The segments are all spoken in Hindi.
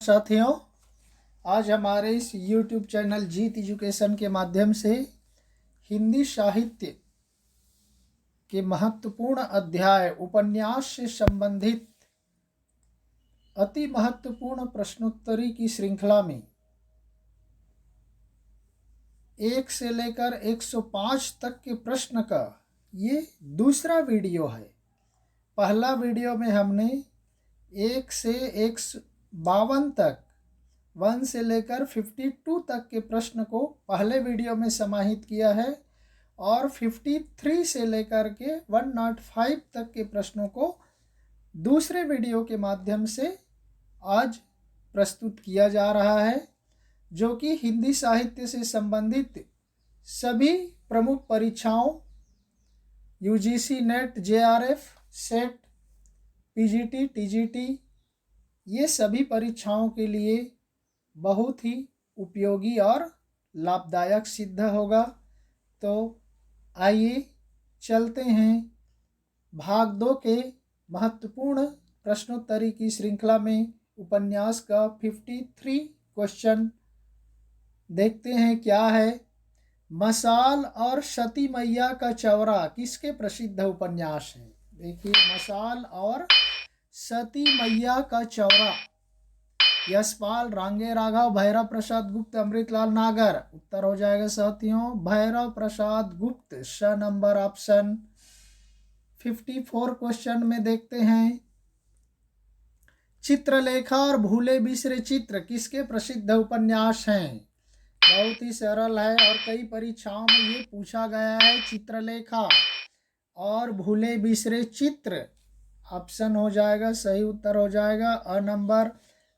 साथियों, आज हमारे इस YouTube चैनल जीत एजुकेशन के माध्यम से हिंदी साहित्य के महत्वपूर्ण अध्याय उपन्यास से संबंधित अति महत्वपूर्ण प्रश्नोत्तरी की श्रृंखला में 1 से लेकर 105 तक के प्रश्न का ये दूसरा वीडियो है। पहला वीडियो में हमने 1 से 152 तक 1 से लेकर 52 तक के प्रश्न को पहले वीडियो में समाहित किया है और 53 से लेकर के 105 तक के प्रश्नों को दूसरे वीडियो के माध्यम से आज प्रस्तुत किया जा रहा है, जो कि हिंदी साहित्य से संबंधित सभी प्रमुख परीक्षाओं UGC net, JRF, set, PGT, TGT ये सभी परीक्षाओं के लिए बहुत ही उपयोगी और लाभदायक सिद्ध होगा। तो आइए चलते हैं भाग 2 के महत्वपूर्ण प्रश्नोत्तरी की श्रृंखला में उपन्यास का 53 क्वेश्चन देखते हैं क्या है। मसाल और सती मैया का चौरा किसके प्रसिद्ध उपन्यास है? देखिए, मसाल और सती मैया का चौरा यशपाल, रांगे राघव, भैरव प्रसाद गुप्त, अमृतलाल नागर। उत्तर हो जाएगा साथियों भैरव प्रसाद गुप्त, स नंबर ऑप्शन। 54 क्वेश्चन में देखते हैं चित्रलेखा और भूले बिसरे चित्र किसके प्रसिद्ध उपन्यास हैं? बहुत ही सरल है और कई परीक्षाओं में ये पूछा गया है। चित्रलेखा और भूले बिसरे चित्र ऑप्शन हो जाएगा, सही उत्तर हो जाएगा अ नंबर।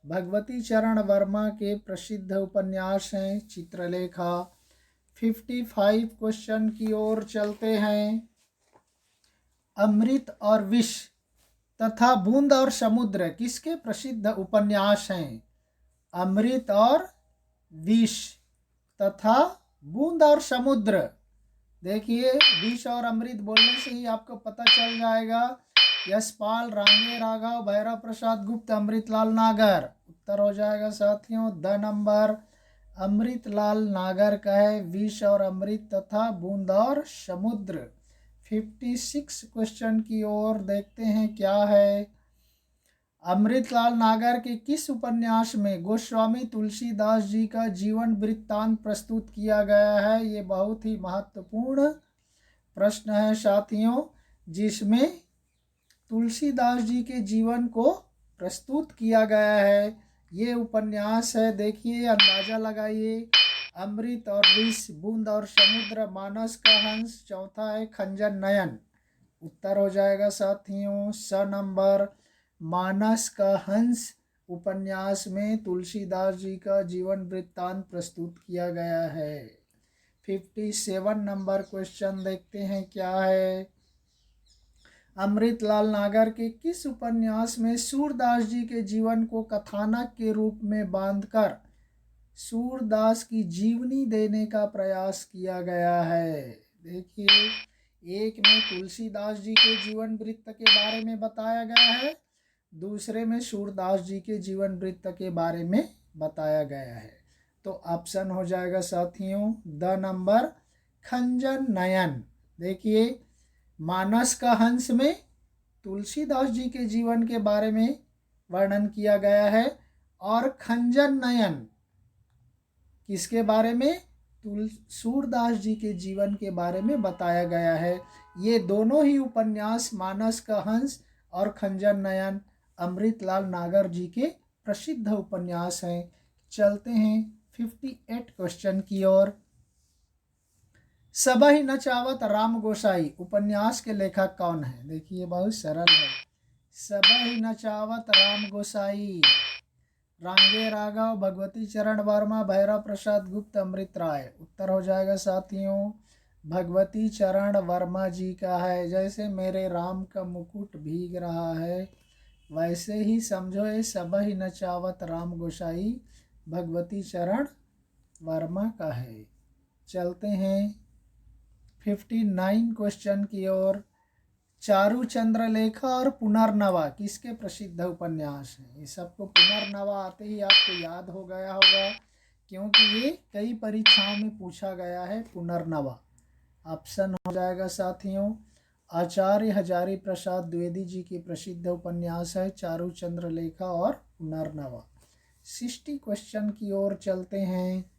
भगवती चरण वर्मा के प्रसिद्ध उपन्यास हैं चित्रलेखा। 55 क्वेश्चन की ओर चलते हैं। अमृत और विष तथा बूंद और समुद्र किसके प्रसिद्ध उपन्यास हैं? अमृत और विष तथा बूंद और समुद्र। देखिए, विष और अमृत बोलने से ही आपको पता चल जाएगा। यशपाल, रांगे राघव, भैरव प्रसाद गुप्त, अमृतलाल नागर। उत्तर हो जाएगा साथियों द नंबर। अमृतलाल नागर का है विष और अमृत तथा बूंद और समुद्र। 56 क्वेश्चन की ओर देखते हैं क्या है। अमृतलाल नागर के किस उपन्यास में गोस्वामी तुलसीदास जी का जीवन वृत्तांत प्रस्तुत किया गया है? ये बहुत ही महत्वपूर्ण प्रश्न है साथियों, जिसमें तुलसीदास जी के जीवन को प्रस्तुत किया गया है। ये उपन्यास है, देखिए अंदाजा लगाइए। अमृत और विष, बूंद और समुद्र, मानस का हंस, चौथा है खंजन नयन। उत्तर हो जाएगा साथियों स नंबर। मानस का हंस उपन्यास में तुलसीदास जी का जीवन वृत्तांत प्रस्तुत किया गया है। 57 नंबर क्वेश्चन देखते हैं क्या है। अमृतलाल नागर के किस उपन्यास में सूरदास जी के जीवन को कथानक के रूप में बांधकर सूरदास की जीवनी देने का प्रयास किया गया है? देखिए, एक में तुलसीदास जी के जीवन वृत्त के बारे में बताया गया है, दूसरे में सूरदास जी के जीवन वृत्त के बारे में बताया गया है। तो ऑप्शन हो जाएगा साथियों द नंबर खंजन नयन। देखिए, मानस का हंस में तुलसीदास जी के जीवन के बारे में वर्णन किया गया है और खंजन नयन किसके बारे में? सूरदास जी के जीवन के बारे में बताया गया है। ये दोनों ही उपन्यास मानस का हंस और खंजन नयन अमृतलाल नागर जी के प्रसिद्ध उपन्यास हैं। चलते हैं 58 क्वेश्चन की ओर। सबहि नचावत राम गोसाई उपन्यास के लेखक कौन है? देखिए, बहुत सरल है। सबहि नचावत राम गोसाई, रांगे राघव, भगवती चरण वर्मा, भैरव प्रसाद गुप्त, अमृत राय। उत्तर हो जाएगा साथियों भगवती चरण वर्मा जी का है। जैसे मेरे राम का मुकुट भीग रहा है, वैसे ही समझो ये सबहि नचावत राम गोसाई भगवती चरण वर्मा का है। चलते हैं 59 क्वेश्चन की ओर। चारू चंद्रलेखा और पुनर्नवा किसके प्रसिद्ध उपन्यास हैं? ये सबको पुनर्नवा आते ही आपको याद हो गया होगा, क्योंकि ये कई परीक्षाओं में पूछा गया है। पुनर्नवा ऑप्शन हो जाएगा साथियों। आचार्य हजारी प्रसाद द्विवेदी जी की प्रसिद्ध उपन्यास है चारू चंद्रलेखा और पुनर्नवा। 60 क्वेश्चन की ओर चलते हैं।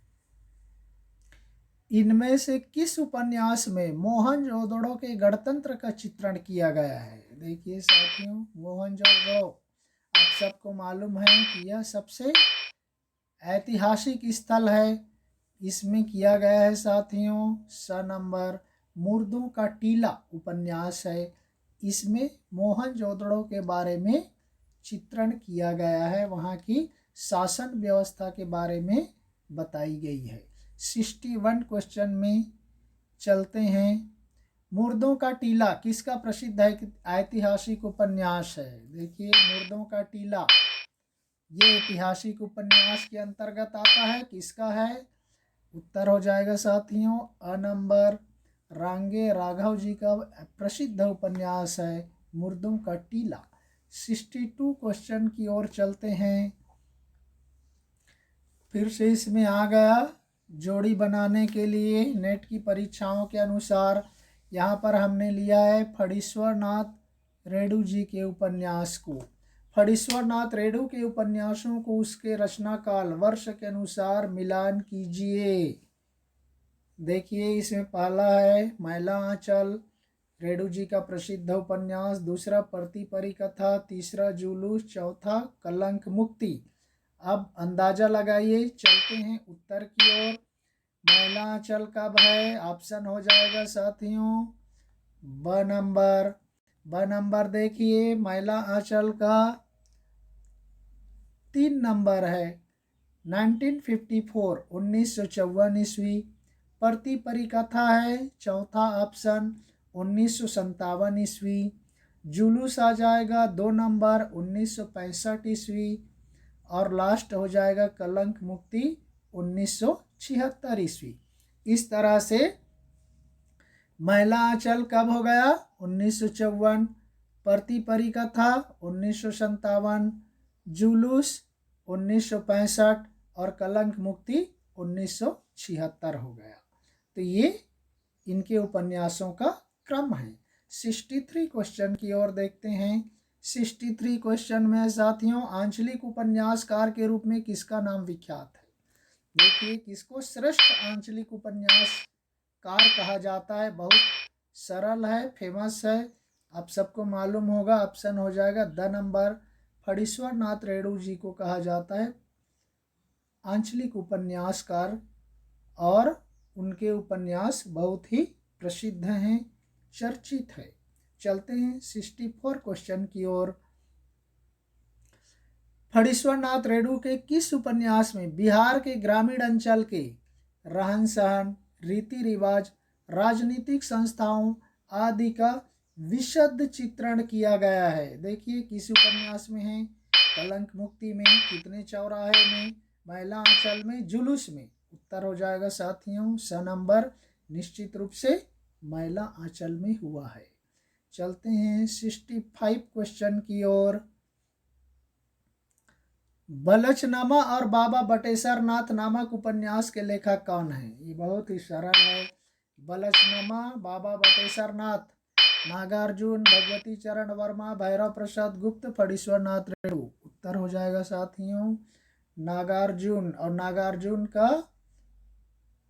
इनमें से किस उपन्यास में मोहनजोदड़ो के गणतंत्र का चित्रण किया गया है? देखिए साथियों, मोहनजोदड़ो आप सबको मालूम है कि यह सबसे ऐतिहासिक स्थल है। इसमें किया गया है साथियों स नंबर मुर्दों का टीला उपन्यास है। इसमें मोहनजोदड़ो के बारे में चित्रण किया गया है, वहाँ की शासन व्यवस्था के बारे में बताई गई है। 61 क्वेश्चन में चलते हैं। मुर्दों का टीला किसका प्रसिद्ध है ऐतिहासिक उपन्यास है? देखिए, मुर्दों का टीला ये ऐतिहासिक उपन्यास के अंतर्गत आता है। किसका है? उत्तर हो जाएगा साथियों अ नंबर रांगे राघव जी का प्रसिद्ध उपन्यास है मुर्दों का टीला। 62 क्वेश्चन की ओर चलते हैं। फिर से इसमें आ गया जोड़ी बनाने के लिए नेट की परीक्षाओं के अनुसार। यहाँ पर हमने लिया है फणीश्वर नाथ रेणु जी के उपन्यास को। फणीश्वर नाथ रेणु के उपन्यासों को उसके रचना काल वर्ष के अनुसार मिलान कीजिए। देखिए, इसमें पहला है मैला आंचल रेणु जी का प्रसिद्ध उपन्यास, दूसरा परती परी कथा, तीसरा जुलूस, चौथा कलंक मुक्ति। अब अंदाजा लगाइए, चलते हैं उत्तर की ओर। मैला आंचल कब है? ऑप्शन हो जाएगा साथियों ब नंबर देखिए, मैला आंचल का 3 नंबर है 1954 1954 ईस्वी। परती परी कथा है चौथा ऑप्शन 1957 ईस्वी। जुलूस आ जाएगा 2 नंबर 1965 ईस्वी। और लास्ट हो जाएगा कलंक मुक्ति 1976 ईस्वी। इस तरह से मैला आंचल कब हो गया? 1954, परती परी कथा 1957, जुलूस 1965 और कलंक मुक्ति 1976 हो गया। तो ये इनके उपन्यासों का क्रम है। 63 क्वेश्चन की ओर देखते हैं। 63 क्वेश्चन में साथियों आंचलिक उपन्यासकार के रूप में किसका नाम विख्यात है? देखिए, किसको श्रेष्ठ आंचलिक उपन्यासकार कहा जाता है? बहुत सरल है, फेमस है, आप सबको मालूम होगा। ऑप्शन हो जाएगा द नंबर फणीश्वर नाथ रेणु जी को कहा जाता है आंचलिक उपन्यासकार, और उनके उपन्यास बहुत ही प्रसिद्ध हैं, चर्चित है। चलते हैं 64 क्वेश्चन की ओर। फणीश्वर नाथ रेणु के किस उपन्यास में बिहार के ग्रामीण अंचल के रहन सहन, रीति रिवाज, राजनीतिक संस्थाओं आदि का विशद चित्रण किया गया है? देखिए, किस उपन्यास में है? कलंक मुक्ति में, कितने चौराहे में, मैला आंचल में, जुलूस में। उत्तर हो जाएगा साथियों स नंबर निश्चित रूप से मैला आंचल में हुआ है। चलते हैं 65 क्वेश्चन की ओर। बलचनामा और बाबा बटेश्वर नाथ नामक उपन्यास के लेखक कौन है? ये बहुत ही सरल है। बलचनामा बाबा बटेश्वर नाथ, नागार्जुन, भगवती चरण वर्मा, भैरव प्रसाद गुप्त, फणीश्वर नाथ रेणु। उत्तर हो जाएगा साथियों नागार्जुन। और नागार्जुन का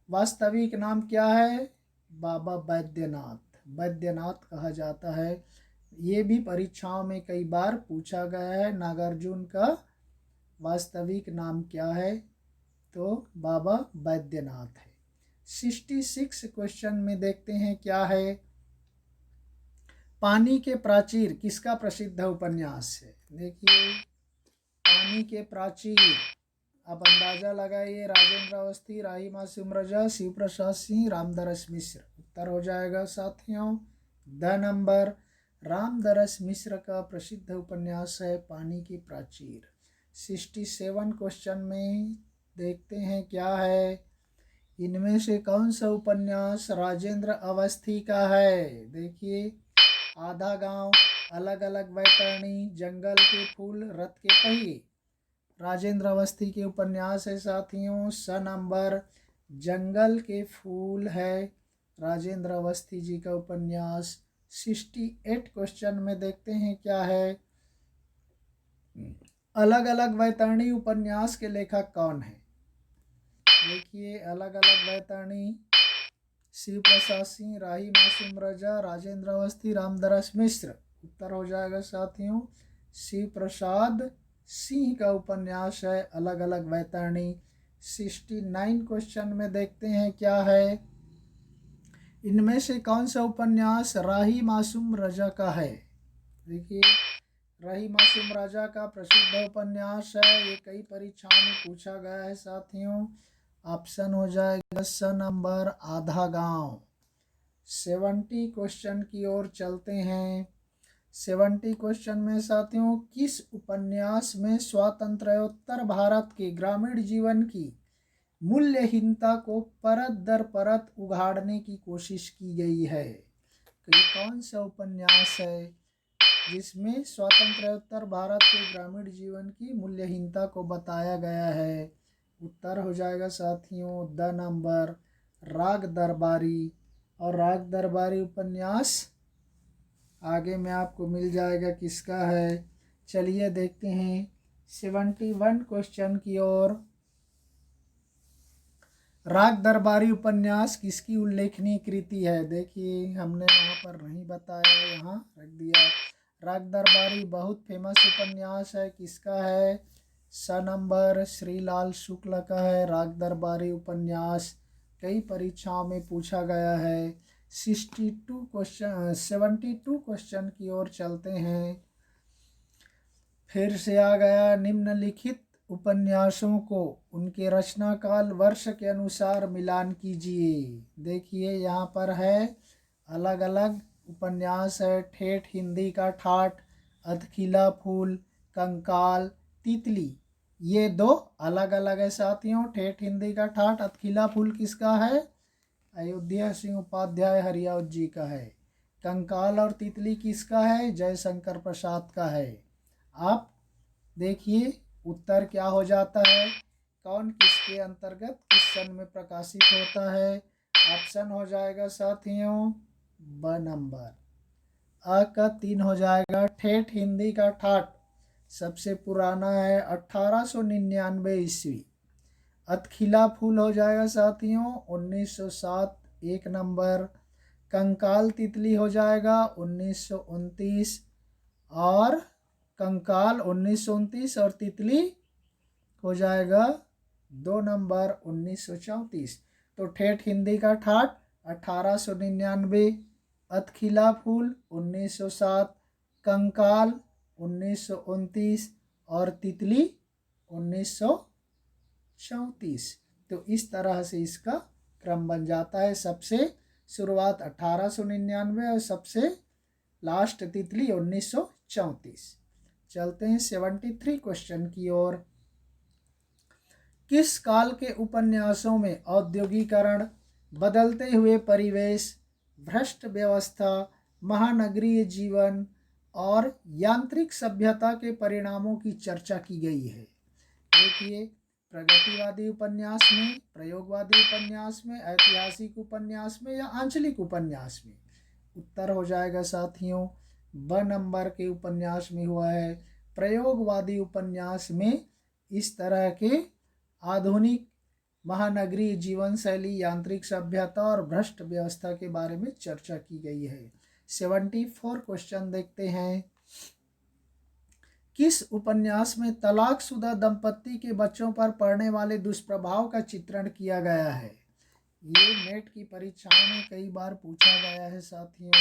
वास्तविक नाम क्या है? बाबा वैद्यनाथ, वैद्यनाथ कहा जाता है। ये भी परीक्षाओं में कई बार पूछा गया है, नागार्जुन का वास्तविक नाम क्या है? तो बाबा वैद्यनाथ है। 66 क्वेश्चन में देखते हैं क्या है। पानी के प्राचीर किसका प्रसिद्ध उपन्यास है? देखिए, पानी के प्राचीर, अब अंदाजा लगाइए। राजेंद्र अवस्थी, राहिमा सुमरजा, शिव प्रसाद सिंह, रामदरस मिश्र। उत्तर हो जाएगा साथियों द नंबर रामदरस मिश्र का प्रसिद्ध उपन्यास है पानी के प्राचीर। 67 क्वेश्चन में देखते हैं क्या है। इनमें से कौन सा उपन्यास राजेंद्र अवस्थी का है? देखिए, आधा गांव, अलग अलग वैतरणी, जंगल के फूल, रथ के पहिए। राजेंद्र अवस्थी के उपन्यास है साथियों। स नंबर जंगल के फूल है राजेंद्र अवस्थी जी का उपन्यास। 68 क्वेश्चन में देखते हैं क्या है। अलग अलग वैतरणी उपन्यास के लेखक कौन है? देखिए, अलग अलग वैतरणी शिव प्रसाद सिंह, राही मासूम रजा, राजेंद्र अवस्थी, रामदरस मिश्र। उत्तर हो जाएगा साथियों शिव प्रसाद सिंह का उपन्यास है अलग अलग वैतरणी। 69 क्वेश्चन में देखते हैं क्या है। इनमें से कौन सा उपन्यास राही मासूम रजा का है? देखिए, राही मासूम राजा का प्रसिद्ध उपन्यास है, ये कई परीक्षाओं में पूछा गया है साथियों। ऑप्शन हो जाएगा स नंबर आधा गांव। 70 क्वेश्चन की ओर चलते हैं। 70 क्वेश्चन में साथियों, किस उपन्यास में स्वातंत्र्योत्तर भारत के ग्रामीण जीवन की मूल्यहीनता को परत दर परत उघाड़ने की कोशिश की गई है? तो ये कौन सा उपन्यास है जिसमें स्वातंत्र्योत्तर भारत के ग्रामीण जीवन की मूल्यहीनता को बताया गया है? उत्तर हो जाएगा साथियों द नंबर राग दरबारी। और राग दरबारी उपन्यास आगे में आपको मिल जाएगा किसका है। चलिए देखते हैं 71 क्वेश्चन की ओर। राग दरबारी उपन्यास किसकी उल्लेखनीय कृति है? देखिए, हमने वहाँ पर नहीं बताया, यहाँ रख दिया। राग दरबारी बहुत फेमस उपन्यास है, किसका है? स नंबर श्रीलाल शुक्ल का है राग दरबारी उपन्यास, कई परीक्षाओं में पूछा गया है। 72 क्वेश्चन की ओर चलते हैं। फिर से आ गया, निम्नलिखित उपन्यासों को उनके रचना काल वर्ष के अनुसार मिलान कीजिए। देखिए, यहाँ पर है अलग अलग उपन्यास है। ठेठ हिंदी का ठाठ, अधखिला फूल, कंकाल, तितली, ये दो अलग अलग है साथियों। ठेठ हिंदी का ठाठ, अधखिला फूल किसका है? अयोध्या सिंह उपाध्याय हरियावत जी का है। कंकाल और तितली किसका है? जयशंकर प्रसाद का है। आप देखिए उत्तर क्या हो जाता है, कौन किसके अंतर्गत किस सन में प्रकाशित होता है। ऑप्शन हो जाएगा साथियों ब नंबर। अ का 3 हो जाएगा। ठेठ हिंदी का ठाठ सबसे पुराना है 1899 ईस्वी। अधखिला फूल हो जाएगा साथियों 1907 1 नंबर। कंकाल तितली हो जाएगा 1929 और कंकाल 1929 और तितली हो जाएगा 2 नंबर 1934। तो ठेठ हिंदी का ठाठ 1899, अधखिला फूल 1907, कंकाल 1929 और तितली 1934। तो इस तरह से इसका क्रम बन जाता है। सबसे शुरुआत 1899 और सबसे लास्ट तितली 1934। चलते हैं 73 क्वेश्चन की ओर। किस काल के उपन्यासों में औद्योगिकरण, बदलते हुए परिवेश, भ्रष्ट व्यवस्था, महानगरीय जीवन और यांत्रिक सभ्यता के परिणामों की चर्चा की गई है? देखिए, प्रगतिवादी उपन्यास में, प्रयोगवादी उपन्यास में, ऐतिहासिक उपन्यास में या आंचलिक उपन्यास में? उत्तर हो जाएगा साथियों ब नंबर के उपन्यास में हुआ है। प्रयोगवादी उपन्यास में इस तरह के आधुनिक महानगरीय जीवन शैली, यांत्रिक सभ्यता और भ्रष्ट व्यवस्था के बारे में चर्चा की गई है। 74 क्वेश्चन देखते हैं। किस उपन्यास में तलाकशुदा दंपत्ति के बच्चों पर पड़ने वाले दुष्प्रभाव का चित्रण किया गया है? ये नेट की परीक्षाओं में कई बार पूछा गया है साथियों।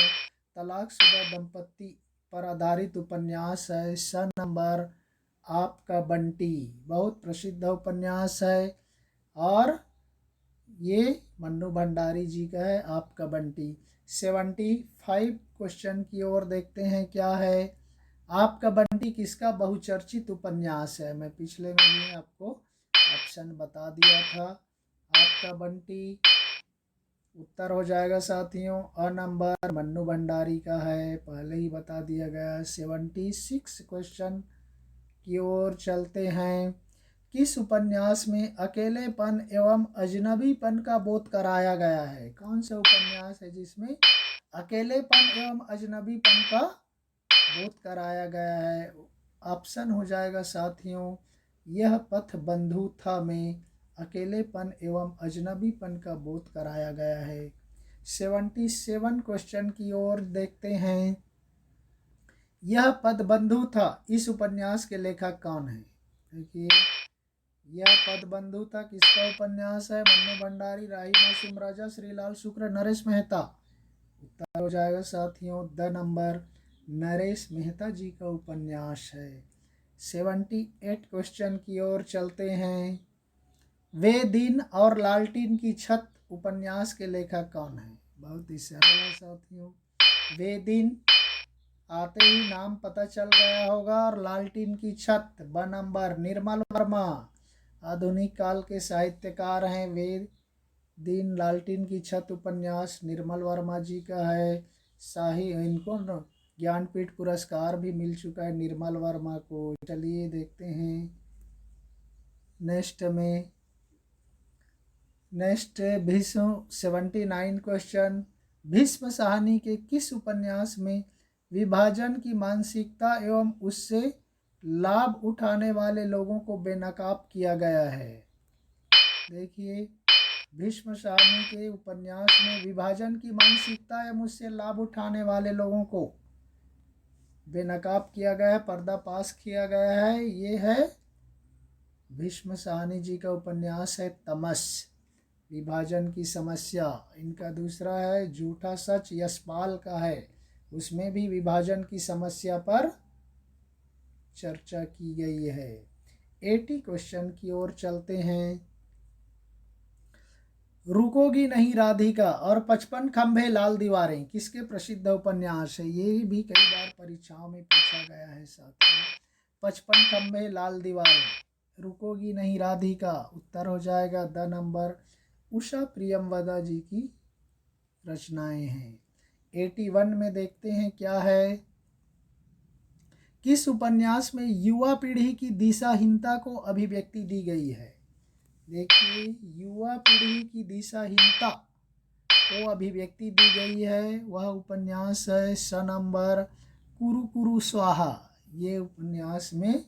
तलाकशुदा दंपत्ति पर आधारित उपन्यास है। स नंबर आपका बंटी, बहुत प्रसिद्ध उपन्यास है और ये मन्नू भंडारी जी का है आपका बंटी। 75 क्वेश्चन की ओर देखते हैं क्या है। आपका बंटी किसका बहुचर्चित उपन्यास है? मैं पिछले में भी आपको ऑप्शन बता दिया था। आपका बंटी उत्तर हो जाएगा साथियों अ नंबर मन्नू भंडारी का है, पहले ही बता दिया गया। 76 क्वेश्चन की ओर चलते हैं। किस उपन्यास में अकेलेपन एवं अजनबीपन का बोध कराया गया है? कौन सा उपन्यास है जिसमें अकेलेपन एवं अजनबीपन का बोध कराया गया है? ऑप्शन हो जाएगा साथियों यह पथ बंधु था में अकेलेपन एवं अजनबीपन का बोध कराया गया है। 77 क्वेश्चन की ओर देखते हैं। यह पद बंधु था इस उपन्यास के लेखक कौन है? देखिए यह पद बंधु था किसका उपन्यास है? मन्नू भंडारी, राही मासूम राजा, श्रीलाल शुक्र, नरेश मेहता। उत्तर हो जाएगा साथियों द नंबर नरेश मेहता जी का उपन्यास है। 78 क्वेश्चन की ओर चलते हैं। वे दिन और लालटीन की छत उपन्यास के लेखक कौन है? बहुत ही सरल है साथियों। वे दिन आते ही नाम पता चल गया होगा, और लालटीन की छत ब नंबर निर्मल वर्मा आधुनिक काल के साहित्यकार हैं। वे दिन लालटीन की छत उपन्यास निर्मल वर्मा जी का है। शाही इनको ज्ञानपीठ पुरस्कार भी मिल चुका है निर्मल वर्मा को। चलिए देखते हैं नेक्स्ट भीष्म 79 क्वेश्चन। भीष्म साहनी के किस उपन्यास में विभाजन की मानसिकता एवं उससे लाभ उठाने वाले लोगों को बेनकाब किया गया है? देखिए भीष्म साहनी के उपन्यास में विभाजन की मानसिकता एवं उससे लाभ उठाने वाले लोगों को बेनकाब किया गया है, पर्दाफाश किया गया है। ये है भीष्म साहनी जी का उपन्यास है तमस, विभाजन की समस्या। इनका दूसरा है झूठा सच, यशपाल का है, उसमें भी विभाजन की समस्या पर चर्चा की गई है। 80 क्वेश्चन की ओर चलते हैं। रुकोगी नहीं राधिका और 55 खंभे लाल दीवारें किसके प्रसिद्ध उपन्यास है? ये भी कई बार परीक्षाओं में पूछा गया है साथियों। 55 खंभे लाल दीवारें, रुकोगी नहीं राधिका। उत्तर हो जाएगा द नंबर उषा प्रियमवदा जी की रचनाएं हैं। 81 में देखते हैं क्या है। किस उपन्यास में युवा पीढ़ी की दिशाहीनता को अभिव्यक्ति दी गई है? देखिए युवा पीढ़ी की दिशाहीनता को अभिव्यक्ति दी गई है, वह उपन्यास है स नंबर कुरु कुरु स्वाहा। ये उपन्यास में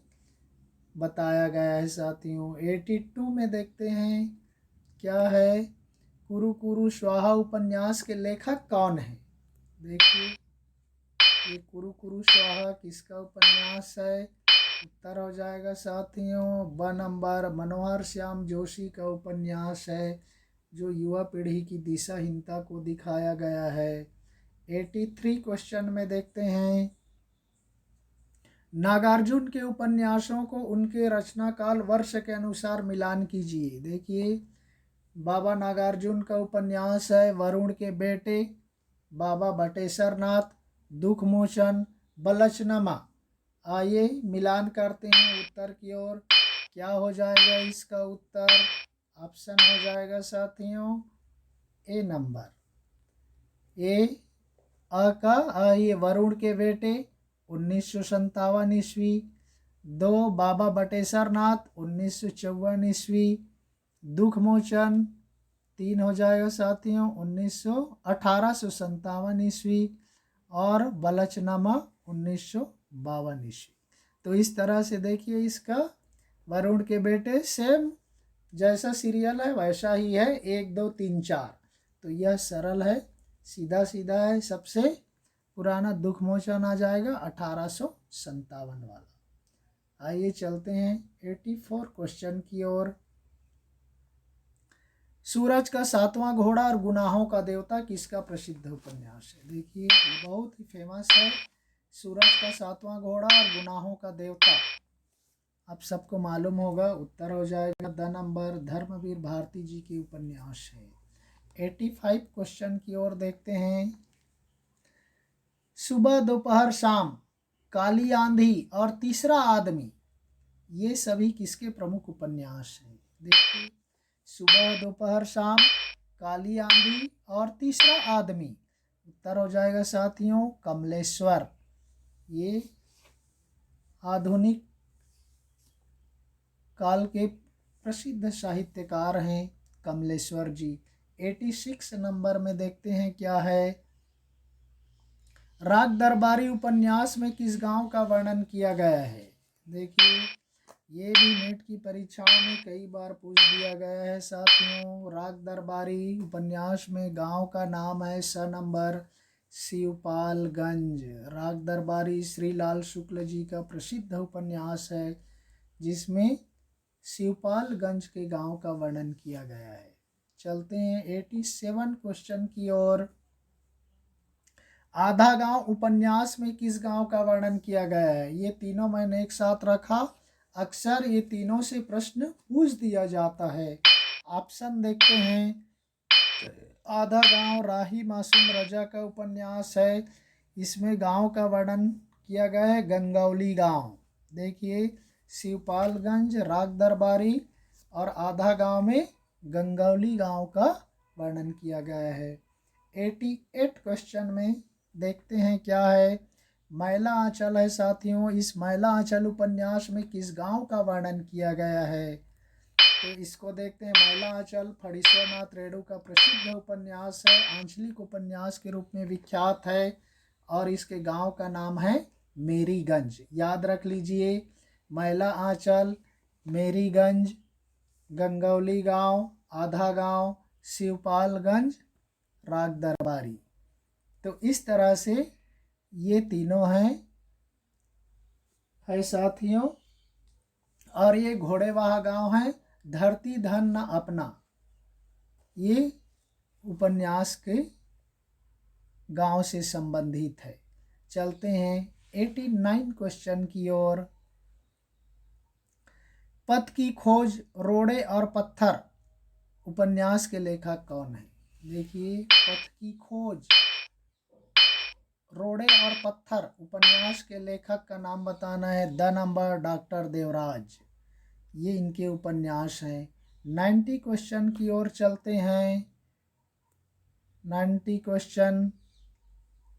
बताया गया है साथियों। 82 में देखते हैं क्या है। कुरु कुरु स्वाहा उपन्यास के लेखक कौन है? देखिए ये कुरु कुरु स्वाहा किसका उपन्यास है? उत्तर हो जाएगा साथियों ब नंबर मनोहर श्याम जोशी का उपन्यास है, जो युवा पीढ़ी की दिशाहीनता को दिखाया गया है। 83 क्वेश्चन में देखते हैं। नागार्जुन के उपन्यासों को उनके रचना काल वर्ष के अनुसार मिलान कीजिए। देखिए बाबा नागार्जुन का उपन्यास है वरुण के बेटे, बाबा बटेश्वर नाथ, दुख मोचन, बलचनमा। आइए मिलान करते हैं उत्तर की ओर। क्या हो जाएगा इसका उत्तर? ऑप्शन हो जाएगा साथियों ए नंबर ए अ का ये वरुण के बेटे 1957 ईस्वी, 2 बाबा बटेश्वर नाथ 1954 ईस्वी, दुख मोचन 3 हो जाएगा साथियों 1857 ईस्वी, और बलचनामा 1952 ईस्वी। तो इस तरह से देखिए इसका वरुण के बेटे सेम जैसा सीरियल है वैसा ही है 1 2 3 4। तो यह सरल है, सीधा सीधा है। सबसे पुराना दुख मोचन आ जाएगा 1857 वाला। आइए चलते हैं 84 क्वेश्चन की ओर। सूरज का 7वां घोड़ा और गुनाहों का देवता किसका प्रसिद्ध उपन्यास है? देखिए बहुत ही फेमस है सूरज का 7वां घोड़ा और गुनाहों का देवता। आप सबको मालूम होगा। उत्तर हो जाएगा द नंबर धर्मवीर भारती जी की उपन्यास है। 85 क्वेश्चन की ओर देखते हैं। सुबह दोपहर शाम, काली आंधी और तीसरा आदमी, ये सभी किसके प्रमुख उपन्यास हैं? देखिए सुबह दोपहर शाम, काली आंधी और तीसरा आदमी। उत्तर हो जाएगा साथियों कमलेश्वर। ये आधुनिक काल के प्रसिद्ध साहित्यकार हैं कमलेश्वर जी। 86 नंबर में देखते हैं क्या है। राग दरबारी उपन्यास में किस गांव का वर्णन किया गया है। देखिए ये भी नेट की परीक्षाओं में कई बार पूछ दिया गया है साथियों। राग दरबारी उपन्यास में गांव का नाम है स नंबर शिवपालगंज। राग दरबारी श्री लाल शुक्ल जी का प्रसिद्ध उपन्यास है जिसमें शिवपालगंज के गांव का वर्णन किया गया है। चलते हैं 87 क्वेश्चन की ओर। आधा गांव उपन्यास में किस गांव का वर्णन किया गया है। ये तीनों मैंने एक साथ रखा। अक्सर ये तीनों से प्रश्न पूछ दिया जाता है। ऑप्शन देखते हैं। आधा गांव राही मासूम रजा का उपन्यास है। इसमें गांव का वर्णन किया गया है गंगौली गांव। देखिए शिवपालगंज, राग दरबारी और आधा गांव में गंगौली गांव का वर्णन किया गया है। 88 क्वेश्चन में देखते हैं क्या है। मैला आंचल है साथियों। इस मैला आंचल उपन्यास में किस गांव का वर्णन किया गया है। तो इसको देखते हैं। मैला आंचल फणीश्वरनाथ रेणु का प्रसिद्ध उपन्यास है। आंचलिक उपन्यास के रूप में विख्यात है और इसके गांव का नाम है मेरीगंज। याद रख लीजिए मैला आंचल, मेरीगंज, गंगौली गांव, आधा गांव, शिवपालगंज, राग दरबारी। तो इस तरह से ये तीनों है साथियों। और ये घोड़ेवाह गांव है धरती धन न अपना। ये उपन्यास के गांव से संबंधित है। चलते हैं 89 क्वेश्चन की ओर। पथ की खोज, रोड़े और पत्थर उपन्यास के लेखक कौन है। देखिए पथ की खोज, रोड़े और पत्थर उपन्यास के लेखक का नाम बताना है। The number doctor Devraj. ये इनके उपन्यास हैं। 90 क्वेश्चन की ओर चलते हैं। 90 क्वेश्चन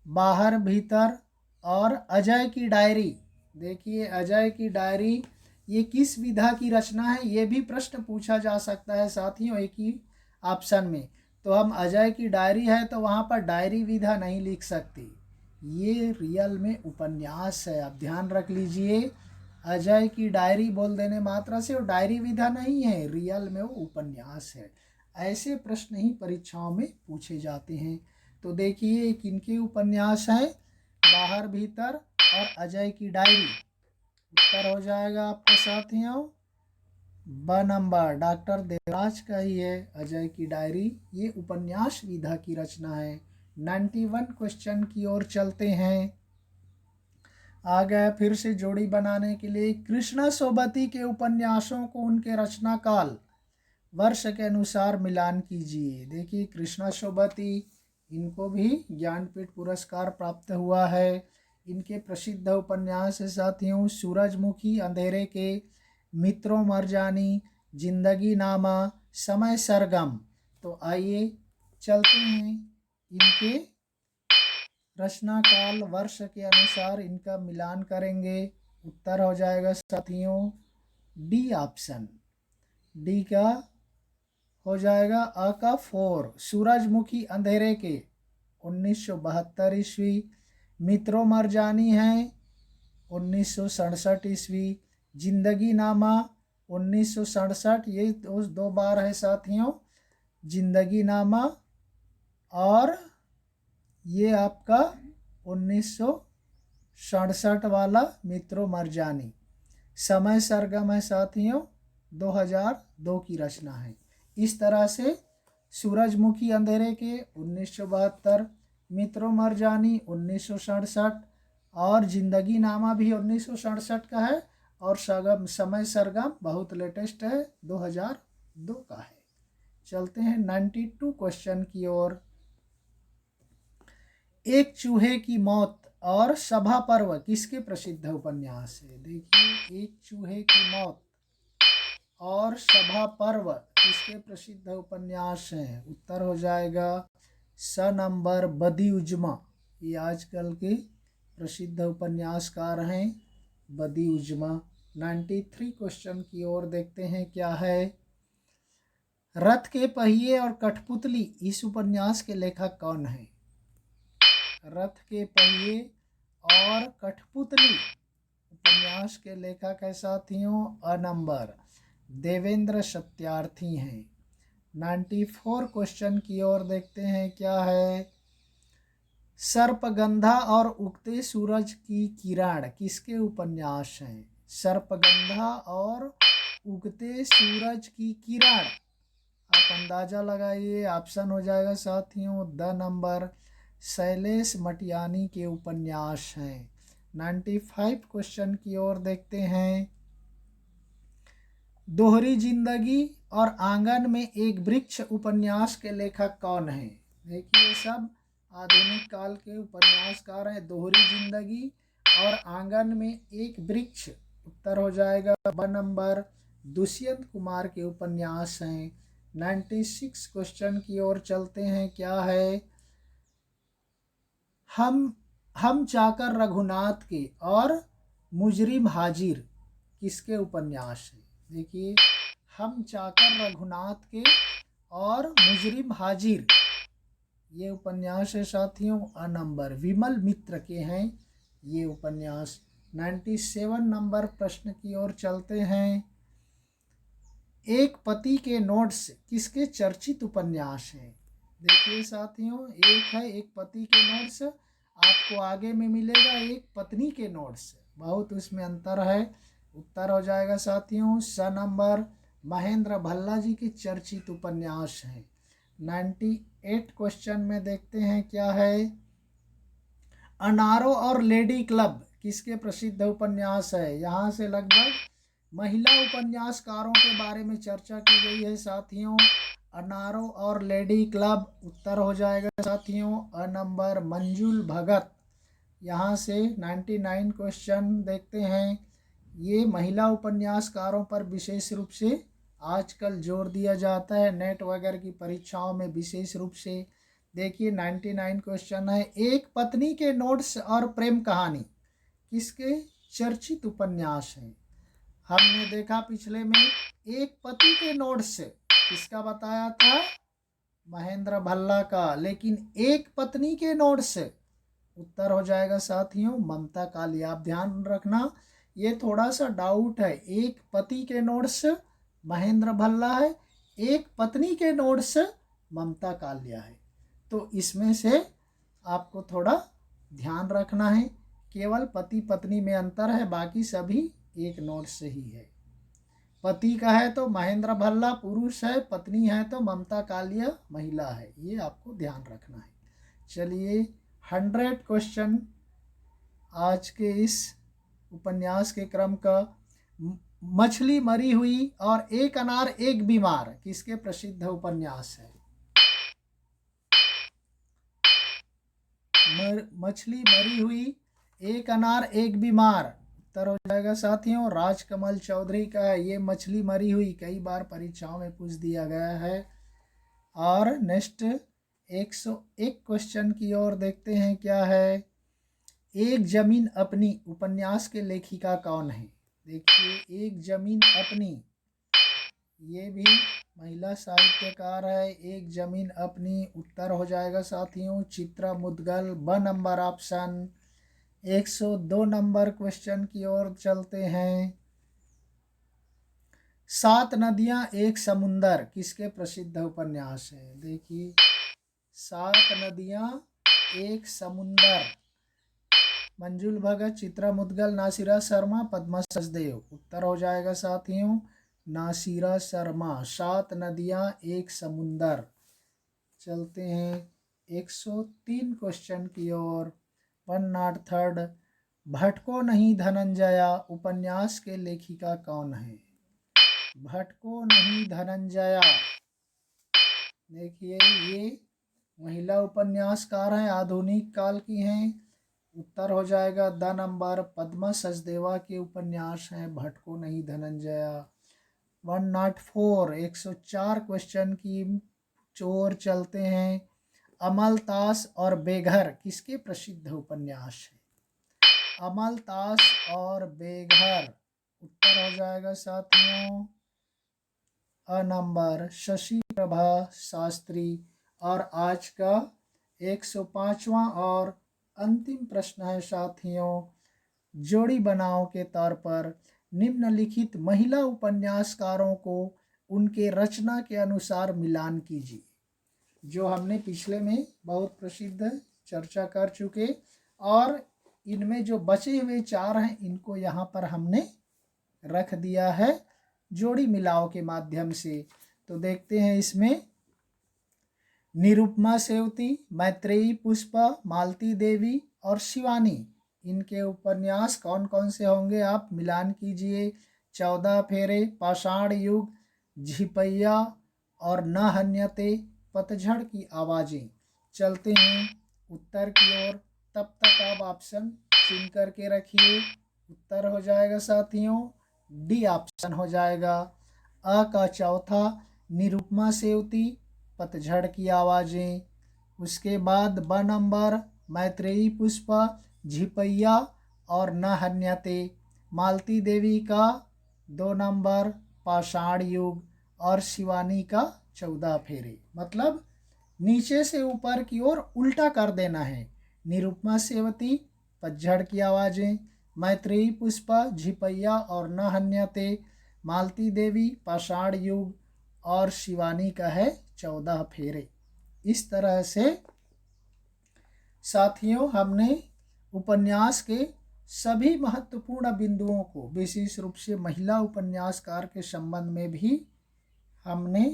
बाहर भीतर और अजय की डायरी। देखिए अजय की डायरी ये किस विधा की रचना है। ये भी प्रश्न पूछा जा सकता है साथियों एक ही ऑप्शन में। तो हम अजय की डायरी है तो वहाँ पर डायरी विधा नहीं लिख सकते। ये रियल में उपन्यास है। आप ध्यान रख लीजिए अजय की डायरी बोल देने मात्रा से वो डायरी विधा नहीं है, रियल में वो उपन्यास है। ऐसे प्रश्न ही परीक्षाओं में पूछे जाते हैं। तो देखिए किनके उपन्यास हैं, बाहर भीतर और अजय की डायरी। उत्तर हो जाएगा आपके साथियों ब नंबर डॉक्टर देवराज का ही है अजय की डायरी। ये उपन्यास विधा की रचना है। 91 क्वेश्चन की ओर चलते हैं। आ गए फिर से जोड़ी बनाने के लिए। कृष्णा सोबती के उपन्यासों को उनके रचना काल वर्ष के अनुसार मिलान कीजिए। देखिए कृष्णा सोबती, इनको भी ज्ञानपीठ पुरस्कार प्राप्त हुआ है। इनके प्रसिद्ध उपन्यास है साथियों सूरजमुखी, अंधेरे के, मित्रों मरजानी, जिंदगी नामा, समय सरगम। तो आइए चलते हैं इनके रचना काल वर्ष के अनुसार इनका मिलान करेंगे। उत्तर हो जाएगा साथियों डी ऑप्शन। डी का हो जाएगा अ का 4। सूरजमुखी अंधेरे के 1972 ईस्वी, मित्रों मरजानी है 1967 ईस्वी, जिंदगी नामा 1967। ये उस 2 बार है साथियों जिंदगी नामा। और ये आपका 1967 वाला मित्रों मरजानी। समय सरगम है साथियों 2002 की रचना है। इस तरह से सूरजमुखी अंधेरे के 1972, मित्रों मरजानी 1967 और जिंदगी नामा भी 1967 का है। और समय सरगम बहुत लेटेस्ट है 2002 का है। चलते हैं 92 क्वेश्चन की ओर। एक चूहे की मौत और सभा पर्व किसके प्रसिद्ध उपन्यास है। देखिए एक चूहे की मौत और सभा पर्व किसके प्रसिद्ध उपन्यास हैं? उत्तर हो जाएगा स नंबर बदी उजमा। ये आजकल के प्रसिद्ध उपन्यासकार हैं बदी उजमा। 93 क्वेश्चन की ओर देखते हैं क्या है। रथ के पहिए और कठपुतली इस उपन्यास के लेखक कौन है? रथ के पहिए और कठपुतली उपन्यास के लेखक है साथियों अ नंबर देवेंद्र सत्यार्थी हैं। 94 क्वेश्चन की ओर देखते हैं क्या है। सर्पगंधा और उगते सूरज की किरण किसके उपन्यास हैं? सर्पगंधा और उगते सूरज की किरण, आप अंदाजा लगाइए। ऑप्शन हो जाएगा साथियों द नंबर शैलेश मटियानी के उपन्यास हैं। 95 क्वेश्चन की ओर देखते हैं। दोहरी जिंदगी और आंगन में एक वृक्ष उपन्यास के लेखक कौन है? देखिए सब आधुनिक काल के उपन्यासकार हैं। दोहरी जिंदगी और आंगन में एक वृक्ष, उत्तर हो जाएगा ब नंबर दुष्यंत कुमार के उपन्यास हैं। 96 क्वेश्चन की ओर चलते हैं क्या है। हम चाकर रघुनाथ के और मुजरिम हाजिर किसके उपन्यास हैं? देखिए हम चाकर रघुनाथ के और मुजरिम हाजिर ये उपन्यास है साथियों अ नंबर विमल मित्र के हैं ये उपन्यास। 97 नंबर प्रश्न की ओर चलते हैं। एक पति के नोट्स किसके चर्चित उपन्यास हैं? देखिए साथियों एक है एक पति के नोट्स, आपको आगे में मिलेगा एक पत्नी के नोट्स, बहुत उसमें अंतर है। उत्तर हो जाएगा साथियों स नंबर महेंद्र भल्ला जी के चर्चित उपन्यास हैं। 98 क्वेश्चन में देखते हैं क्या है। अनारो और लेडी क्लब किसके प्रसिद्ध उपन्यास है? यहाँ से लगभग महिला उपन्यासकारों के बारे में चर्चा की गई है साथियों। अनारो और लेडी क्लब, उत्तर हो जाएगा साथियों अ नंबर मंजुल भगत। यहाँ से 99 क्वेश्चन देखते हैं। ये महिला उपन्यासकारों पर विशेष रूप से आजकल जोर दिया जाता है नेट वगैरह की परीक्षाओं में विशेष रूप से। देखिए 99 क्वेश्चन है। एक पत्नी के नोट्स और प्रेम कहानी किसके चर्चित उपन्यास हैं? हमने देखा पिछले में एक पति के नोट्स किसका बताया था? महेंद्र भल्ला का। लेकिन एक पत्नी के नोट्स उत्तर हो जाएगा साथियों ममता कालिया। आप ध्यान रखना ये थोड़ा सा डाउट है। एक पति के नोट्स महेंद्र भल्ला है, एक पत्नी के नोट्स ममता कालिया है। तो इसमें से आपको थोड़ा ध्यान रखना है। केवल पति पत्नी में अंतर है, बाकी सभी एक नोट से ही है। पति का है तो महेंद्र भल्ला पुरुष है, पत्नी है तो ममता कालिया महिला है। ये आपको ध्यान रखना है। चलिए 100 क्वेश्चन आज के इस उपन्यास के क्रम का। मछली मरी हुई और एक अनार एक बीमार किसके प्रसिद्ध उपन्यास है? मछली मरी हुई एक अनार एक बीमार, उत्तर हो जाएगा साथियों राजकमल चौधरी का है। ये मछली मरी हुई कई बार परीक्षाओं में पूछ दिया गया है। और नेक्स्ट 101 क्वेश्चन की ओर देखते हैं क्या है। एक जमीन अपनी उपन्यास के लेखिका कौन है? देखिए एक जमीन अपनी, ये भी महिला साहित्यकार है। एक जमीन अपनी, उत्तर हो जाएगा साथियों चित्रा मुदगल ब नंबर ऑप्शन। 102 नंबर क्वेश्चन की ओर चलते हैं। 7 नदियां एक समुंदर किसके प्रसिद्ध उपन्यास है? देखिए 7 नदियां एक समुंदर, मंजुल भगत, चित्रा मुदगल, नासिरा शर्मा, पद्मा सचदेव। उत्तर हो जाएगा साथियों नासिरा शर्मा। 7 नदियां एक समुंदर। चलते हैं 103 क्वेश्चन की ओर। 103 भटको नहीं धनंजया उपन्यास के लेखिका कौन है? भटको नहीं धनंजया, देखिए ये महिला उपन्यासकार हैं, आधुनिक काल की हैं। उत्तर हो जाएगा द नंबर पद्मा सचदेवा के उपन्यास हैं भटको नहीं धनंजया। 104 104 क्वेश्चन की चोर चलते हैं। अमलतास और बेघर किसके प्रसिद्ध उपन्यास है? अमलतास और बेघर उत्तर हो जाएगा साथियों अ नंबर शशि प्रभा शास्त्री। और आज का 105वां और अंतिम प्रश्न है साथियों, जोड़ी बनाओ के तौर पर निम्नलिखित महिला उपन्यासकारों को उनके रचना के अनुसार मिलान कीजिए। जो हमने पिछले में बहुत प्रसिद्ध चर्चा कर चुके, और इनमें जो बचे हुए 4 हैं इनको यहाँ पर हमने रख दिया है जोड़ी मिलाओ के माध्यम से। तो देखते हैं इसमें निरुपमा सेवती, मैत्रेयी पुष्पा, मालती देवी और शिवानी, इनके उपन्यास कौन कौन से होंगे आप मिलान कीजिए। 14 फेरे, पाषाण युग, झिपैया और न हन्यते, पतझड़ की आवाज़ें। चलते हैं उत्तर की ओर, तब तक आप ऑप्शन चुन करके रखिए। उत्तर हो जाएगा साथियों डी ऑप्शन हो जाएगा। अ का चौथा निरुपमा सेवती, पतझड़ की आवाज़ें। उसके बाद ब नंबर मैत्रेयी पुष्पा, झिपैया और न हन्यते। मालती देवी का 2 नंबर पाषाण युग और शिवानी का 14 फेरे। मतलब नीचे से ऊपर की ओर उल्टा कर देना है। निरुपमा सेवती, पतझड़ की आवाज़ें, मैत्रेयी पुष्पा, झिपैया और न हन्यते, मालती देवी, पाषाण युग और शिवानी का है 14 फेरे। इस तरह से साथियों हमने उपन्यास के सभी महत्वपूर्ण बिंदुओं को, विशेष रूप से महिला उपन्यासकार के संबंध में भी हमने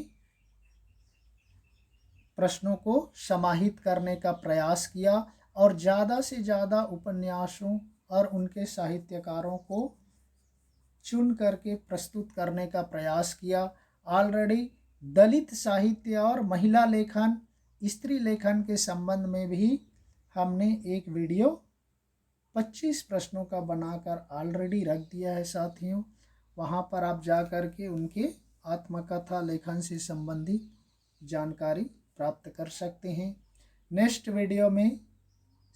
प्रश्नों को समाहित करने का प्रयास किया और ज़्यादा से ज़्यादा उपन्यासों और उनके साहित्यकारों को चुन करके प्रस्तुत करने का प्रयास किया। ऑलरेडी दलित साहित्य और महिला लेखन, स्त्री लेखन के संबंध में भी हमने एक वीडियो 25 प्रश्नों का बनाकर ऑलरेडी रख दिया है साथियों। वहाँ पर आप जा कर के उनके आत्मकथा लेखन से संबंधित जानकारी प्राप्त कर सकते हैं। नेक्स्ट वीडियो में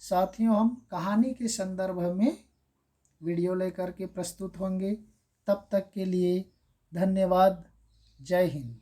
साथियों हम कहानी के संदर्भ में वीडियो लेकर के प्रस्तुत होंगे। तब तक के लिए धन्यवाद। जय हिंद।